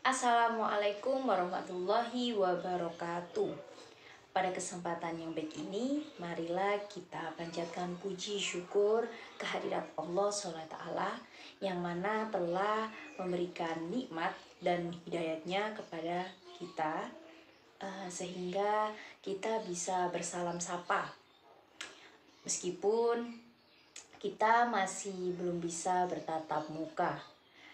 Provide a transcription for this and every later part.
Assalamualaikum warahmatullahi wabarakatuh. Pada kesempatan yang baik ini, marilah kita panjatkan puji syukur kehadirat Allah SWT yang mana telah memberikan nikmat dan hidayatnya kepada kita, sehingga kita bisa bersalam sapa. Meskipun kita masih belum bisa bertatap muka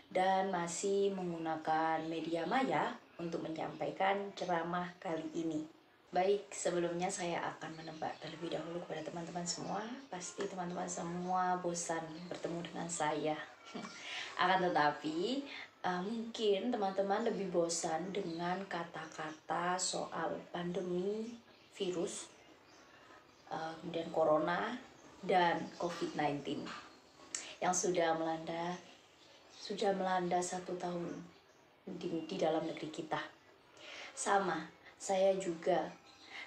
dan masih menggunakan media maya untuk menyampaikan ceramah kali ini. Baik, sebelumnya saya akan menebak terlebih dahulu kepada teman-teman semua. Pasti teman-teman semua bosan bertemu dengan saya. Akan tetapi, mungkin teman-teman lebih bosan dengan kata-kata soal pandemi virus, kemudian corona, dan COVID-19 yang sudah melanda 1 tahun di dalam negeri kita. Sama, saya juga.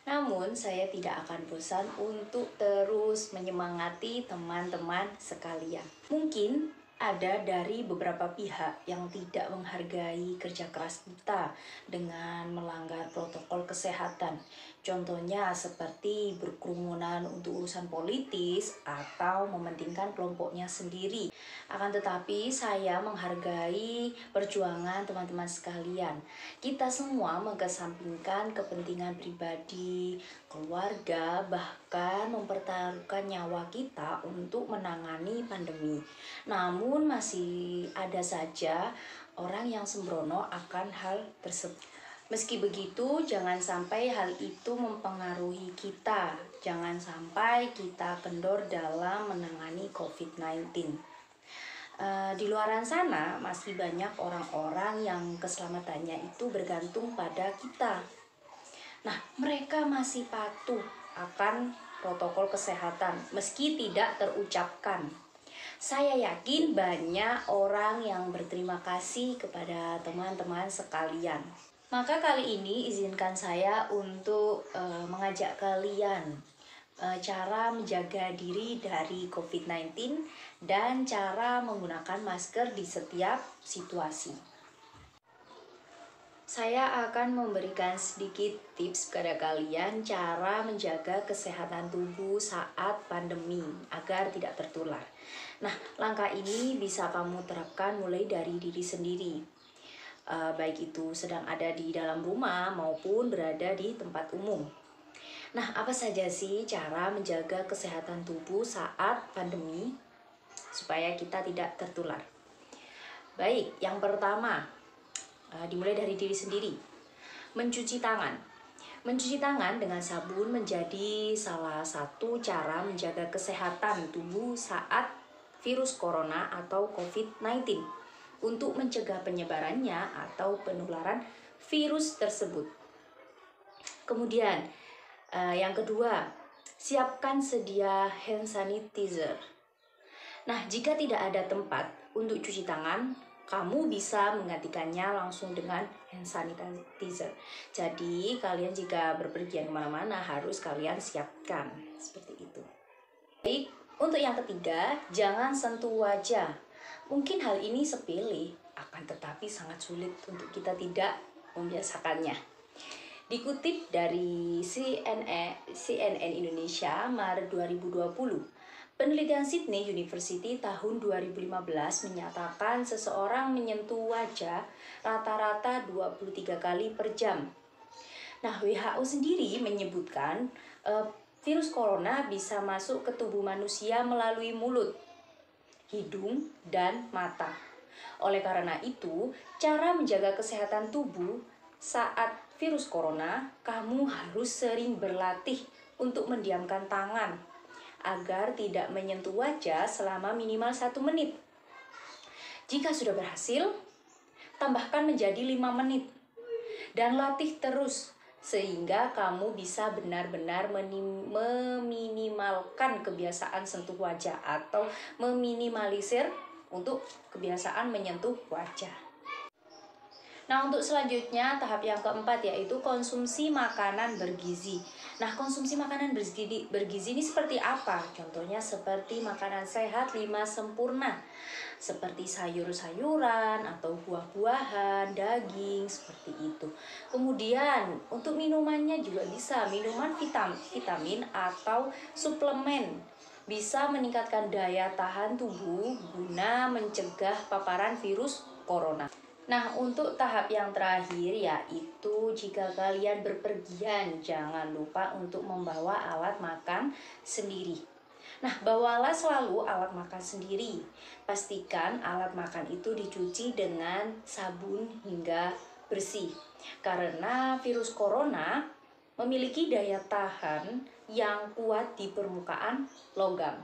Namun saya tidak akan bosan untuk terus menyemangati teman-teman sekalian. Mungkin ada dari beberapa pihak yang tidak menghargai kerja keras kita dengan melanggar protokol kesehatan. Contohnya seperti berkerumunan untuk urusan politis atau mementingkan kelompoknya sendiri. Akan tetapi saya menghargai perjuangan teman-teman sekalian. Kita semua mengesampingkan kepentingan pribadi, keluarga, bahkan mempertaruhkan nyawa kita untuk menangani pandemi. Namun masih ada saja orang yang sembrono akan hal tersebut. Meski begitu, jangan sampai hal itu mempengaruhi kita. Jangan sampai kita kendor dalam menangani COVID-19. Di luaran sana masih banyak orang-orang yang keselamatannya itu bergantung pada kita. Nah, mereka masih patuh akan protokol kesehatan meski tidak terucapkan. Saya yakin banyak orang yang berterima kasih kepada teman-teman sekalian. Maka kali ini izinkan saya untuk mengajak kalian cara menjaga diri dari COVID-19 dan cara menggunakan masker di setiap situasi. Saya akan memberikan sedikit tips kepada kalian cara menjaga kesehatan tubuh saat pandemi agar tidak tertular. Nah, langkah ini bisa kamu terapkan mulai dari diri sendiri, baik itu sedang ada di dalam rumah maupun berada di tempat umum. Nah, apa saja sih cara menjaga kesehatan tubuh saat pandemi supaya kita tidak tertular? Baik, yang pertama, dimulai dari diri sendiri. Mencuci tangan. Mencuci tangan dengan sabun menjadi salah satu cara menjaga kesehatan tubuh saat virus corona atau COVID-19 untuk mencegah penyebarannya atau penularan virus tersebut. Kemudian, yang kedua, siapkan sedia hand sanitizer. Nah, jika tidak ada tempat untuk cuci tangan, kamu bisa menggantikannya langsung dengan hand sanitizer. Jadi, kalian jika berpergian kemana-mana harus kalian siapkan seperti itu. Baik, untuk yang ketiga, jangan sentuh wajah. Mungkin hal ini sepele, akan tetapi sangat sulit untuk kita tidak membiasakannya. Dikutip dari CNN Indonesia Maret 2020, penelitian Sydney University tahun 2015 menyatakan seseorang menyentuh wajah rata-rata 23 kali per jam. Nah, WHO sendiri menyebutkan virus corona bisa masuk ke tubuh manusia melalui mulut, hidung, dan mata. Oleh karena itu, cara menjaga kesehatan tubuh saat virus corona, kamu harus sering berlatih untuk mendiamkan tangan agar tidak menyentuh wajah selama minimal 1 menit. Jika sudah berhasil, tambahkan menjadi 5 menit dan latih terus sehingga kamu bisa benar-benar meminimalkan kebiasaan sentuh wajah atau meminimalisir untuk kebiasaan menyentuh wajah. Nah, untuk selanjutnya tahap yang keempat yaitu konsumsi makanan bergizi. Nah, konsumsi makanan bergizi ini seperti apa? Contohnya seperti makanan sehat 5 sempurna. Seperti sayur-sayuran atau buah-buahan, daging, seperti itu. Kemudian, untuk minumannya juga bisa minuman vitamin atau suplemen. Bisa meningkatkan daya tahan tubuh guna mencegah paparan virus corona. Nah, untuk tahap yang terakhir yaitu jika kalian berpergian, jangan lupa untuk membawa alat makan sendiri. Nah, bawalah selalu alat makan sendiri. Pastikan alat makan itu dicuci dengan sabun hingga bersih. Karena virus corona memiliki daya tahan yang kuat di permukaan logam.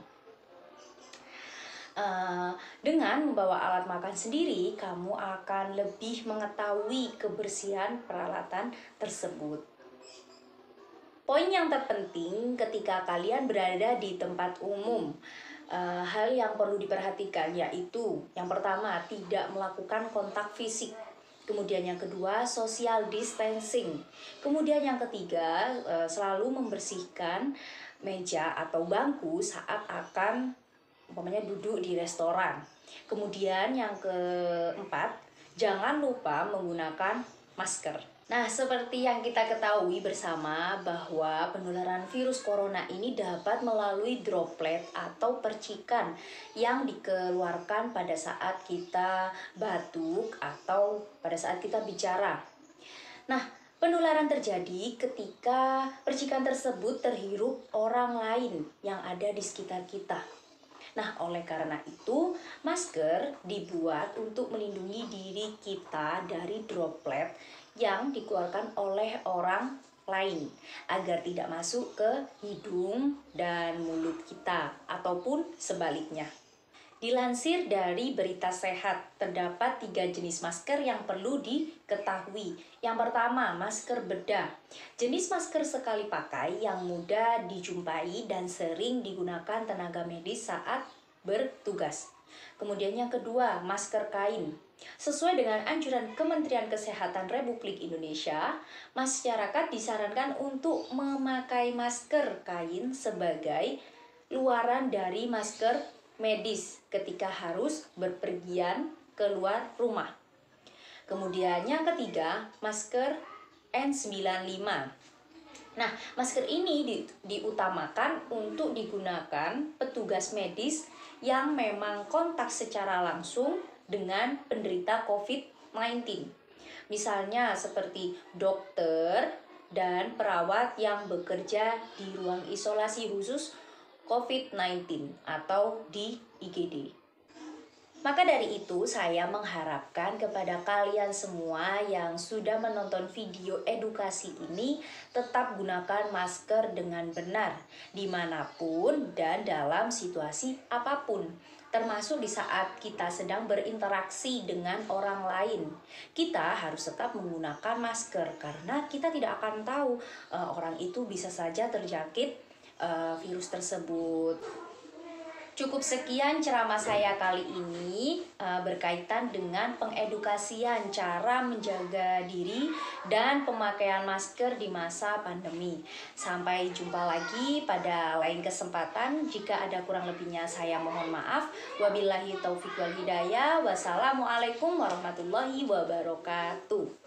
Dengan membawa alat makan sendiri, kamu akan lebih mengetahui kebersihan peralatan tersebut. Poin yang terpenting ketika kalian berada di tempat umum, hal yang perlu diperhatikan yaitu yang pertama, tidak melakukan kontak fisik. Kemudian yang kedua, social distancing. Kemudian yang ketiga, selalu membersihkan meja atau bangku saat akan duduk di restoran. Kemudian yang keempat, jangan lupa menggunakan masker. Nah, seperti yang kita ketahui bersama bahwa penularan virus corona ini dapat melalui droplet atau percikan yang dikeluarkan pada saat kita batuk atau pada saat kita bicara. Nah, penularan terjadi ketika percikan tersebut terhirup orang lain yang ada di sekitar kita. Nah, oleh karena itu, masker dibuat untuk melindungi diri kita dari droplet yang dikeluarkan oleh orang lain agar tidak masuk ke hidung dan mulut kita ataupun sebaliknya. Dilansir dari Berita Sehat, terdapat 3 jenis masker yang perlu diketahui. Yang pertama, masker bedah. Jenis masker sekali pakai yang mudah dijumpai dan sering digunakan tenaga medis saat bertugas. Kemudian yang kedua, masker kain. Sesuai dengan anjuran Kementerian Kesehatan Republik Indonesia, masyarakat disarankan untuk memakai masker kain sebagai luaran dari masker medis ketika harus berpergian keluar rumah. Kemudian yang ketiga, masker N95. Nah, masker ini diutamakan untuk digunakan petugas medis yang memang kontak secara langsung dengan penderita COVID-19. Misalnya seperti dokter dan perawat yang bekerja di ruang isolasi khusus COVID-19 atau di IGD. Maka dari itu saya mengharapkan kepada kalian semua yang sudah menonton video edukasi ini tetap gunakan masker dengan benar dimanapun dan dalam situasi apapun. Termasuk di saat kita sedang berinteraksi dengan orang lain. Kita harus tetap menggunakan masker karena kita tidak akan tahu orang itu bisa saja terjangkit virus tersebut. Cukup sekian ceramah saya kali ini berkaitan dengan pengedukasian cara menjaga diri dan pemakaian masker di masa pandemi. Sampai jumpa lagi pada lain kesempatan. Jika ada kurang lebihnya saya mohon maaf. Wabillahi taufiq wal hidayah. Wassalamualaikum warahmatullahi wabarakatuh.